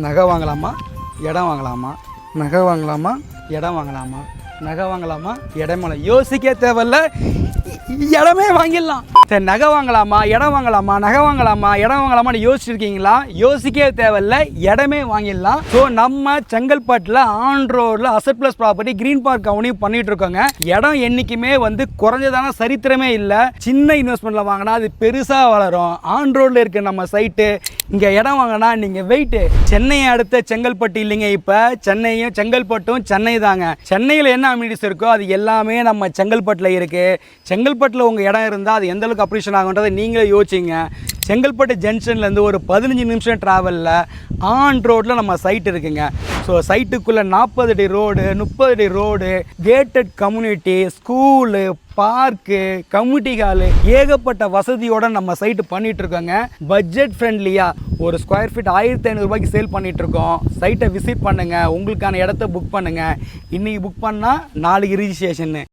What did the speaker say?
நகை வாங்கலாமா இடம் வாங்கலாமா நகை வாங்கலாமா இடம் வாங்கலாமா நகை வாங்கலாமா இடம் வாங்கலாம் யோசிக்க தேவையில்ல இடமே வாங்கிடலாம். சரி, நகை வாங்கலாமா இடம் வாங்கலாமா நகை வாங்கலாமா இடம் வாங்கலாமான்னு யோசிச்சிருக்கீங்களா? யோசிக்கவே தேவையில்ல, இடமே வாங்கிடலாம். ஸோ நம்ம செங்கல்பட்டில் ஆன் ரோடில் asset plus property green park கவுனிங் பண்ணிட்டு இருக்கோங்க. இடம் என்றைக்குமே குறைஞ்சதான சரித்திரமே இல்லை. சின்ன இன்வெஸ்ட்மெண்ட்டில் வாங்கினா அது பெருசாக வளரும். ஆன் ரோடில் இருக்க நம்ம சைட்டு இங்கே இடம் வாங்கினா நீங்கள் வெயிட்டு. சென்னையை அடுத்த செங்கல்பட்டு இல்லைங்க. இப்போ சென்னையும் செங்கல்பட்டும் சென்னை தாங்க. சென்னையில் என்ன அம்யூனிட்டிஸ் இருக்கோ அது எல்லாமே நம்ம செங்கல்பட்டில் இருக்குது. செங்கல்பட்டில் உங்கள் இடம் இருந்தால் அது எந்த அளவுக்கு அப்ரிஷியேட் ஆகுன்றதை நீங்களே யோசிச்சிங்க. செங்கல்பட்டு ஜங்ஷன்லேருந்து ஒரு 15 நிமிஷம் ட்ராவலில் ஆன் ரோட்டில் நம்ம சைட் இருக்குங்க. ஸோ சைட்டுக்குள்ளே 40 அடி ரோடு, 30 அடி road, gated community, school, park, community hall, ஏகப்பட்ட வசதியோடு நம்ம சைட்டு பண்ணிகிட்ருக்கோங்க. பட்ஜெட் ஃப்ரெண்ட்லியாக ஒரு ஸ்கொயர் ஃபீட் 1500 ரூபாய்க்கு சேல் பண்ணிகிட்ருக்கோம். சைட்டை விசிட் பண்ணுங்கள், உங்களுக்கான இடத்த புக் பண்ணுங்கள். இன்றைக்கி புக் பண்ணால் நாளைக்கு ரிஜிஸ்ட்ரேஷன்னு.